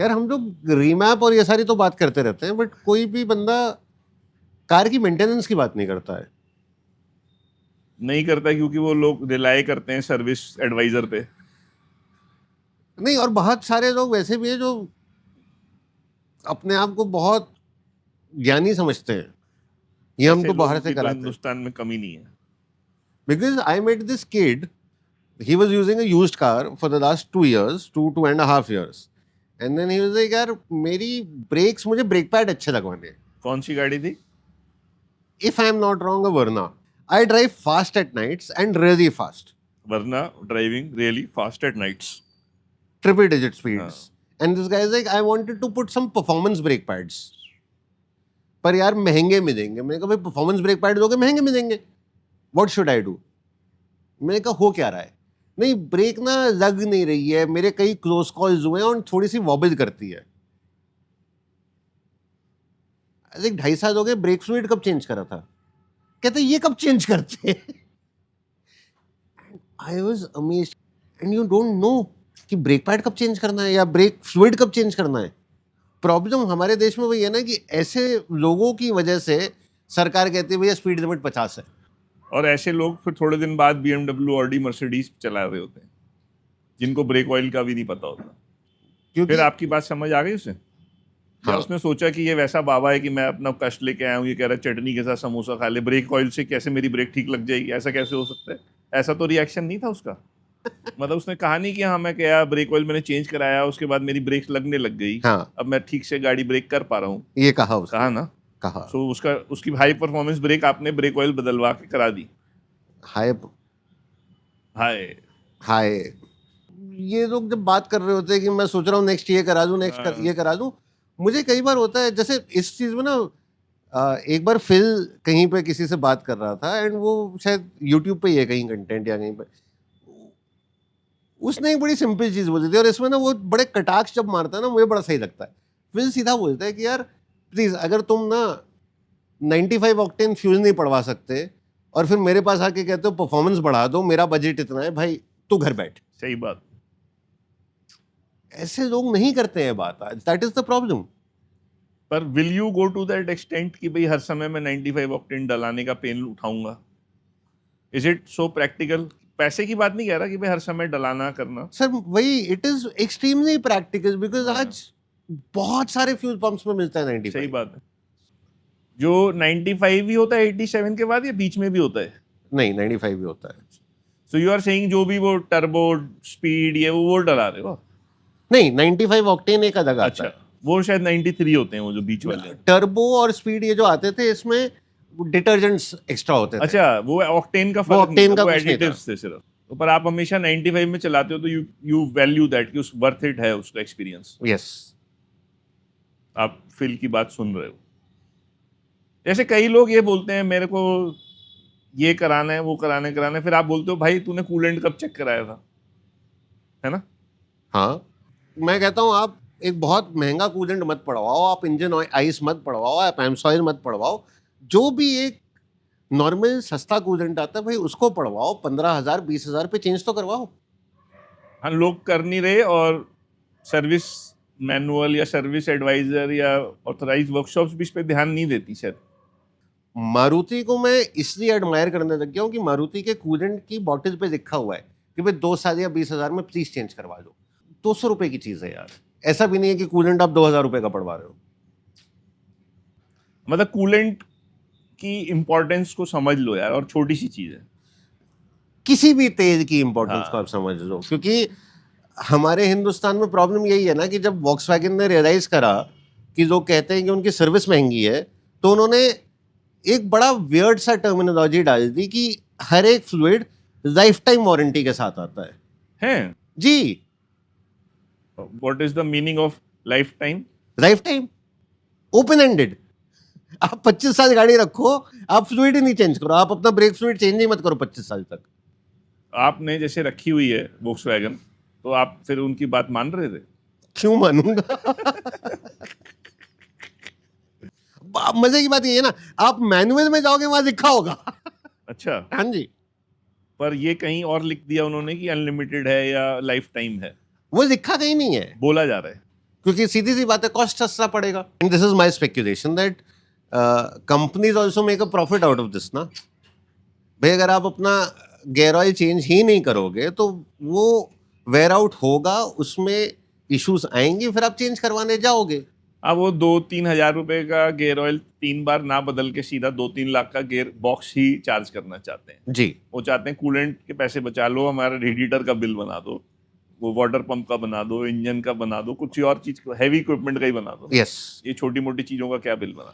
यार हम लोग रीमैप और ये सारी तो बात करते रहते हैं, बट कोई भी बंदा कार की मेंटेनेंस की बात नहीं करता है। नहीं करता क्योंकि वो लोग रिलाय करते हैं सर्विस एडवाइजर पे। नहीं, और बहुत सारे लोग वैसे भी हैं जो अपने आप को बहुत ज्ञानी समझते हैं, ये हम ऐसे तो बाहर लोग से भी तो कराते हैं। हिंदुस्तान में कमी नहीं है। Because I met this kid, he was using a used car for the last 2 years, 2.5 years. And then he was like, यार मेरी brakes, मुझे brake pad अच्छे लगवाने हैं. कौन सी गाड़ी थी? If I am not wrong, a Verna. I drive fast at nights and really fast. वरना driving really fast at nights. Triple digit speeds. And this guy is like, I wanted to put some performance brake pads. पर यार महंगे मिलेंगे। मैंने कहा भाई performance brake pad दोगे महंगे मिलेंगे, व्हाट शुड आई डू? मैंने कहा हो क्या रहा है? नहीं ब्रेक ना लग नहीं रही है, मेरे कई क्लोज कॉल्स हुए हैं और थोड़ी सी वॉबल करती है। अरे 2.5 साल हो गए, ब्रेक फ्लूइड कब चेंज करा था? कहते ये कब चेंज करते हैं? I was amazed. And you don't know कि ब्रेक पैड कब चेंज करना है या ब्रेक फ्लूइड कब चेंज करना है। प्रॉब्लम हमारे देश में वही है ना कि ऐसे लोगों की वजह से सरकार कहती है भैया स्पीड लिमिट 50 है, और ऐसे लोग फिर थोड़े दिन बाद BMW, ऑडी, मर्सिडीज चला रहे होते हैं जिनको ब्रेक ऑयल का भी नहीं पता होता। क्योंकि फिर आपकी बात समझ आ गई उसे? या हाँ। उसने सोचा कि ये वैसा बाबा है कि मैं अपना कष्ट लेके आया हूँ, ये कह रहा है चटनी के साथ समोसा खा ले, ब्रेक ऑयल से कैसे मेरी ब्रेक ठीक लग जाएगी? ऐसा कैसे हो सकता है? ऐसा तो रिएक्शन नहीं था उसका। मतलब उसने कहा नहीं कि हाँ मैं क्या ब्रेक ऑयल मैंने चेंज कराया, उसके बाद मेरी ब्रेक लगने लग गई, हाँ, अब मैं ठीक से गाड़ी ब्रेक कर पा रहा हूँ। ये कहा उसने, कहा ना। कहा। सो उसकी हाई परफॉर्मेंस ब्रेक आपने ब्रेक ऑयल बदलवा के करा दी। हाय हाय हाय। ये लोग जब बात कर रहे होते हैं कि मैं सोच रहा हूँ नेक्स्ट ये करा दूं, ये करा दूं, मुझे कई बार होता है जैसे इस चीज में ना, एक बार फिल कहीं पे किसी से बात कर रहा था एंड वो शायद यूट्यूब पे ही है कहीं कंटेंट या कहीं पे, उसने एक बड़ी सिंपल चीज बोली थी और इसमें ना वो बड़े कटाक्ष जब मारता है ना मुझे बड़ा सही लगता है। फिल सीधा बोलता है कि यार प्लीज अगर तुम ना 95 ऑक्टेन फ्यूल नहीं पड़वा सकते और फिर मेरे पास आके कहते हो परफॉर्मेंस बढ़ा दो, मेरा बजट इतना है, भाई तू घर बैठ। सही बात। ऐसे लोग नहीं करते हैं बात, दैट इज द प्रॉब्लम। पर will you go to that extent कि भाई हर समय मैं 95 ऑक्टेन डलाने का पेन उठाऊंगा? Is it so practical? पैसे की बात नहीं कह रहा कि भाई हर समय डलाना करना। सर वही, it is extremely practical because आज बहुत सारे फ्यूल पंप्स में मिलता है 95। सही बात है। जो 95 ही होता है 87 के बाद या बीच में भी होता है? नहीं 95 भी होता है। सो यू आर सेइंग जो भी वो टर्बो स्पीड ये वो डला रहे हो? नहीं 95 ऑक्टेन एक अलग आता अच्छा, है। वो शायद 93 होते हैं वो जो बीच वाले। टर्बो और स्पीड ये जो आते थे इसमें डिटर्जेंट्स एक्स्ट्रा होते थे। अच्छा, वो ऑक्टेन का फर्क octane नहीं था, का वो कुछ नहीं था। एडिटिव्स थे सिर्फ। तो पर आप हमेशा 95 में चलाते हो तो यू वैल्यू दैट कि उस वर्थ इट है उसका एक्सपीरियंस। यस। आप फिल की बात सुन रहे हो। जैसे कई लोग ये बोलते हैं मेरे को ये कराना है वो कराना है, फिर आप बोलते हो भाई तूने कूलेंट कब चेक कराया था? है ना? हाँ, मैं कहता हूँ आप एक बहुत महंगा कूलेंट मत पड़वाओ, आप इंजन आइस मत पड़वाओ, आप एम्सॉइल मत पड़वाओ, जो भी एक नॉर्मल सस्ता कूलेंट आता है भाई उसको पड़वाओ, 15,000 20,000 पे चेंज तो करवाओ। हाँ, लोग कर नहीं रहे और सर्विस मैनुअल या सर्विस एडवाइजर या ऑथराइज वर्कशॉप्स भी इस पे ध्यान नहीं देती शायद। मारुति को मैं इसलिए एडमायर करने लग गया हूँ कि मारुति के कूलेंट की बॉटल पे लिखा हुआ है कि भाई 2 साल या 20,000 में प्लीज चेंज करवा दो। 200 रुपए की चीज है यार, ऐसा भी नहीं है कि कूलेंट आप 2,000 रुपए का पड़वा रहे हो। मतलब कूलेंट की इंपॉर्टेंस को समझ लो यार, और छोटी सी चीज है। किसी भी तेल की इंपॉर्टेंस को हाँ। आप समझ लो, क्योंकि हमारे हिंदुस्तान में प्रॉब्लम यही है ना कि जब वॉक्सवैगन ने रियलाइज करा कि लोग कहते हैं कि उनकी सर्विस महंगी है, तो उन्होंने एक बड़ा वियर्ड सा टर्मिनोलॉजी डाल दी कि हर एक फ्लूइड लाइफ टाइम वारंटी के साथ आता है। हैं? जी, what is the meaning of life time? Life time open ended. आप 25 साल गाड़ी रखो, आप फ्लूइड ही नहीं चेंज करो, आप अपना ब्रेक फ्लूइड चेंज ही मत करो 25 साल तक। आपने जैसे रखी हुई है वोक्सवैगन, तो आप फिर उनकी बात मान रहे थे? क्यों मानूंगा? मजे की बात ये है ना, आप मैनुअल में जाओगे वहां लिखा होगा। अच्छा, हाँ जी, पर ये कहीं और लिख दिया उन्होंने कि अनलिमिटेड है या लाइफ टाइम है? वो लिखा कहीं नहीं है। बोला जा रहा है। क्योंकि सीधी सी बात है कॉस्ट सस्ता पड़ेगा. And this is my speculation that companies also make a profit out of this ना. भाई अगर आप अपना गेयर ऑयल चेंज ही नहीं करोगे तो वो वेयर आउट होगा, उसमें इश्यूज आएंगे, फिर आप चेंज करवाने जाओगे. अब वो 2-3 हजार रुपए का गेयर ऑयल 3 बार ना बदल के सीधा 2-3 लाख का गेयर बॉक्स ही चार्ज करना चाहते हैं. जी. वो चाहते हैं कूलेंट के पैसे बचा लो, हमारा रेडिएटर का बिल बना दो, वो वाटर पंप का बना दो, इंजन का बना दो, कुछ और चीज का हैवी इक्विपमेंट का ही बना दो. यस. ये छोटी मोटी चीजों का क्या बिल बना.